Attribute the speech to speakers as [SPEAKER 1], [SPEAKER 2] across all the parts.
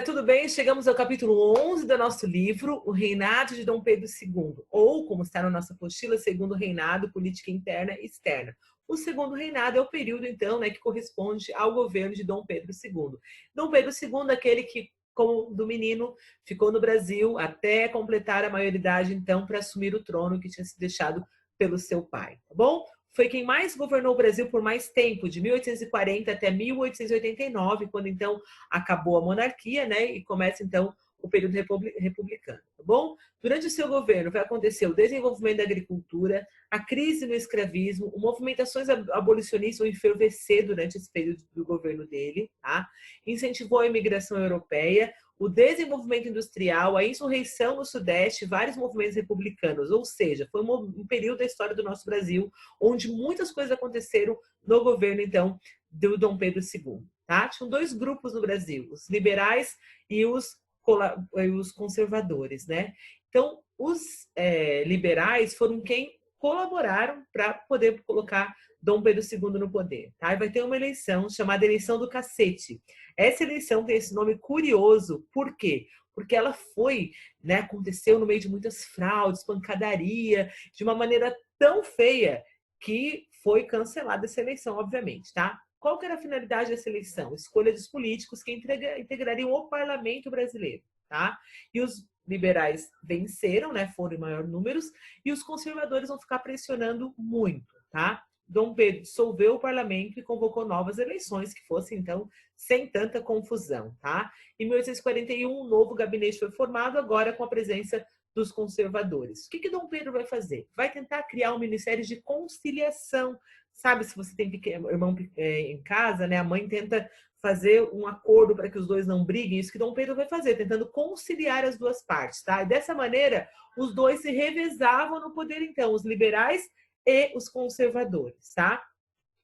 [SPEAKER 1] tudo bem? Chegamos ao capítulo 11 do nosso livro, O Reinado de Dom Pedro II, ou, como está na nossa apostila, Segundo Reinado, Política Interna e Externa. O segundo reinado é o período, então, que corresponde ao governo de Dom Pedro II. Dom Pedro II, aquele que, como do menino, ficou no Brasil até completar a maioridade, então, para assumir o trono que tinha sido deixado pelo seu pai, tá bom? Foi quem mais governou o Brasil por mais tempo, de 1840 até 1889, quando então acabou a monarquia, né? E começa então o período republicano, tá bom? Durante o seu governo vai acontecer o desenvolvimento da agricultura, a crise no escravismo, movimentações abolicionistas vão enfervecer durante esse período do governo dele, tá? Incentivou a imigração europeia, o desenvolvimento industrial, a insurreição no Sudeste, vários movimentos republicanos, ou seja, foi um período da história do nosso Brasil onde muitas coisas aconteceram no governo, então, do Dom Pedro II. Tá? Tinham dois grupos no Brasil, os liberais e os conservadores. Né? Então, os liberais foram quem colaboraram para poder colocar Dom Pedro II no poder. Tá? E vai ter uma eleição chamada Eleição do Cacete. Essa eleição tem esse nome curioso, por quê? Porque ela foi, né, aconteceu no meio de muitas fraudes, pancadaria, de uma maneira tão feia que foi cancelada essa eleição, obviamente, tá? Qual que era a finalidade dessa eleição? Escolha dos políticos que integrariam o parlamento brasileiro, tá? E os liberais venceram, né, foram em maior números, e os conservadores vão ficar pressionando muito, tá? Dom Pedro dissolveu o parlamento e convocou novas eleições que fossem, então, sem tanta confusão, tá? Em 1841, um novo gabinete foi formado, agora com a presença dos conservadores. O que Dom Pedro vai fazer? Vai tentar criar um ministério de conciliação. Sabe, se você tem irmão em casa, né, a mãe tenta fazer um acordo para que os dois não briguem, isso que Dom Pedro vai fazer, tentando conciliar as duas partes, tá? E dessa maneira, os dois se revezavam no poder, então, os liberais e os conservadores, tá?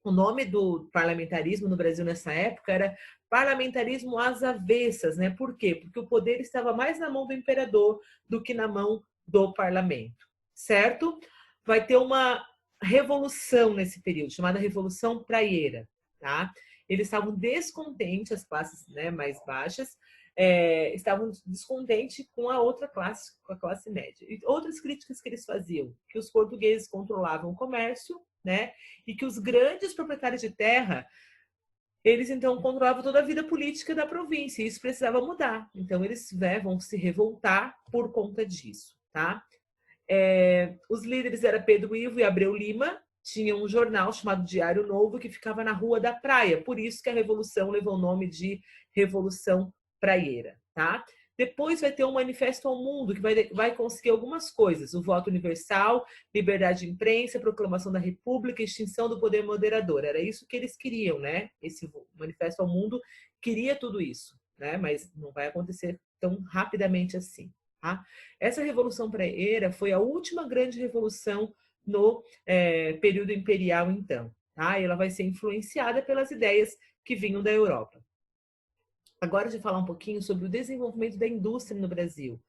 [SPEAKER 1] O nome do parlamentarismo no Brasil nessa época era parlamentarismo às avessas, né? Por quê? Porque o poder estava mais na mão do imperador do que na mão do parlamento, certo? Vai ter uma revolução nesse período, chamada Revolução Praieira, tá? Eles estavam descontentes, as classes, né, mais baixas, estavam descontentes com a outra classe, com a classe média. E outras críticas que eles faziam, que os portugueses controlavam o comércio, né, e que os grandes proprietários de terra, eles então controlavam toda a vida política da província, e isso precisava mudar. Então eles, né, vão se revoltar por conta disso, tá? Os líderes eram Pedro Ivo e Abreu Lima, tinha um jornal chamado Diário Novo que ficava na Rua da Praia, por isso que a Revolução levou o nome de Revolução Praieira, tá? Depois vai ter um manifesto ao mundo que vai conseguir algumas coisas, o voto universal, liberdade de imprensa, proclamação da República, extinção do poder moderador, era isso que eles queriam, né? Esse manifesto ao mundo queria tudo isso, né? Mas não vai acontecer tão rapidamente assim. Tá? Essa Revolução Praieira foi a última grande revolução no período imperial, então. Tá? E ela vai ser influenciada pelas ideias que vinham da Europa. Agora, de falar um pouquinho sobre o desenvolvimento da indústria no Brasil.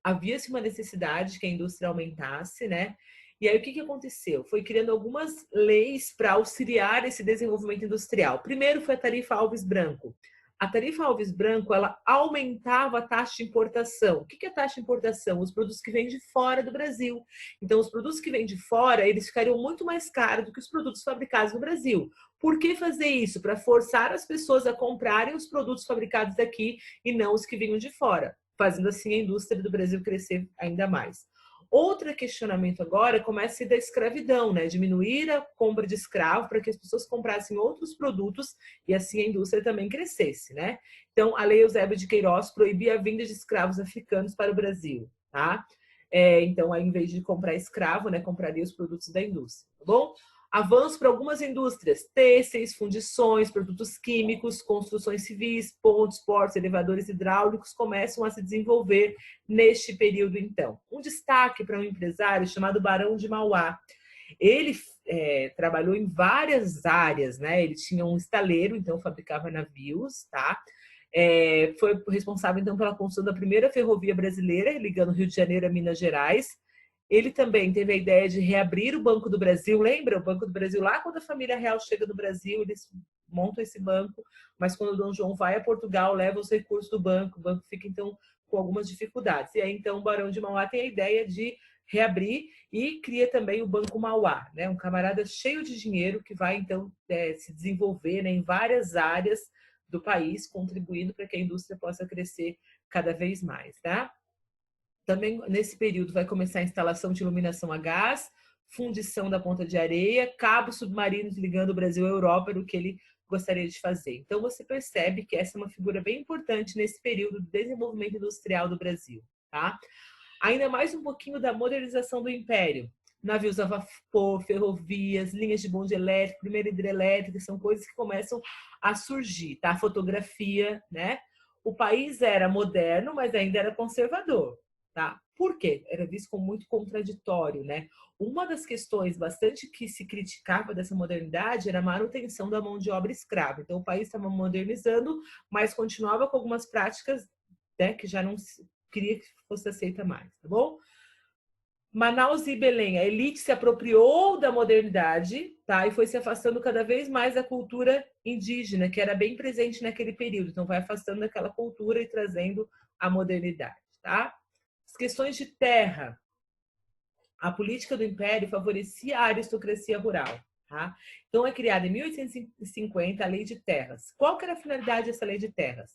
[SPEAKER 1] Havia-se uma necessidade de que a indústria aumentasse, né? E aí, o que aconteceu? Foi criando algumas leis para auxiliar esse desenvolvimento industrial. Primeiro foi a Tarifa Alves Branco. A Tarifa Alves Branco, ela aumentava a taxa de importação. O que é taxa de importação? Os produtos que vêm de fora do Brasil. Então, os produtos que vêm de fora, eles ficariam muito mais caros do que os produtos fabricados no Brasil. Por que fazer isso? Para forçar as pessoas a comprarem os produtos fabricados aqui e não os que vinham de fora, fazendo assim a indústria do Brasil crescer ainda mais. Outro questionamento agora começa a ser da escravidão, né? Diminuir a compra de escravo para que as pessoas comprassem outros produtos e assim a indústria também crescesse, né? Então, a Lei Eusébio de Queiroz proibia a vinda de escravos africanos para o Brasil, tá? Então, ao invés de comprar escravo, né, compraria os produtos da indústria, tá bom? Avanço para algumas indústrias, têxteis, fundições, produtos químicos, construções civis, pontes, portos, elevadores hidráulicos começam a se desenvolver neste período, então. Um destaque para um empresário chamado Barão de Mauá. Ele trabalhou em várias áreas, né? Ele tinha um estaleiro, então fabricava navios, tá? Foi responsável, então, pela construção da primeira ferrovia brasileira, ligando Rio de Janeiro a Minas Gerais. Ele também teve a ideia de reabrir o Banco do Brasil. Lembra o Banco do Brasil? Lá quando a família real chega no Brasil, eles montam esse banco, mas quando o Dom João vai a Portugal, leva os recursos do banco, o banco fica então com algumas dificuldades. E aí então o Barão de Mauá tem a ideia de reabrir e cria também o Banco Mauá, né? Um camarada cheio de dinheiro que vai então se desenvolver, né, em várias áreas do país, contribuindo para que a indústria possa crescer cada vez mais, tá? Também nesse período vai começar a instalação de iluminação a gás, fundição da ponta de areia, cabos submarinos ligando o Brasil à Europa, era o que ele gostaria de fazer. Então você percebe que essa é uma figura bem importante nesse período do desenvolvimento industrial do Brasil, tá? Ainda mais um pouquinho da modernização do Império. Navios a vapor, ferrovias, linhas de bonde elétrico, primeira hidrelétrica, são coisas que começam a surgir, tá? Fotografia, né? O país era moderno, mas ainda era conservador, tá? Por quê? Era visto como muito contraditório, né? Uma das questões bastante que se criticava dessa modernidade era a manutenção da mão de obra escrava. Então, o país estava modernizando, mas continuava com algumas práticas, né, que já não queria que fosse aceita mais, tá bom? Manaus e Belém, a elite se apropriou da modernidade, tá? E foi se afastando cada vez mais da cultura indígena, que era bem presente naquele período. Então, vai afastando daquela cultura e trazendo a modernidade, tá? As questões de terra. A política do Império favorecia a aristocracia rural, tá? Então, é criada em 1850 a Lei de Terras. Qual que era a finalidade dessa Lei de Terras?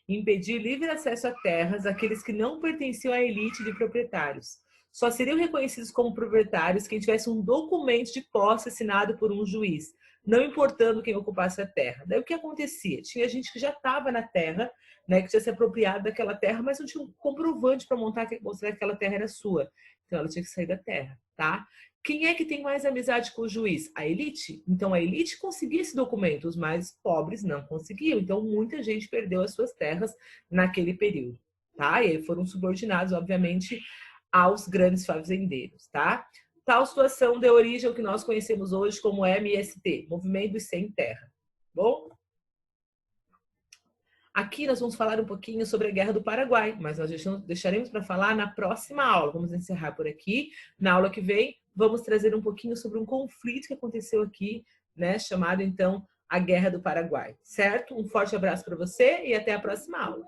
[SPEAKER 1] Impedir livre acesso a terras àqueles que não pertenciam à elite de proprietários. Só seriam reconhecidos como proprietários quem tivesse um documento de posse assinado por um juiz, não importando quem ocupasse a terra. Daí o que acontecia? Tinha gente que já estava na terra, né, que tinha se apropriado daquela terra, mas não tinha um comprovante para mostrar que aquela terra era sua. Então ela tinha que sair da terra, tá? Quem é que tem mais amizade com o juiz? A elite. Então a elite conseguia esse documento, os mais pobres não conseguiam. Então muita gente perdeu as suas terras naquele período, tá? E aí foram subordinados, obviamente, aos grandes fazendeiros, tá? Tal situação deu origem ao que nós conhecemos hoje como MST, Movimento dos Sem Terra. Bom? Aqui nós vamos falar um pouquinho sobre a Guerra do Paraguai, mas nós deixaremos para falar na próxima aula. Vamos encerrar por aqui. Na aula que vem, vamos trazer um pouquinho sobre um conflito que aconteceu aqui, né, chamado então a Guerra do Paraguai, certo? Um forte abraço para você e até a próxima aula.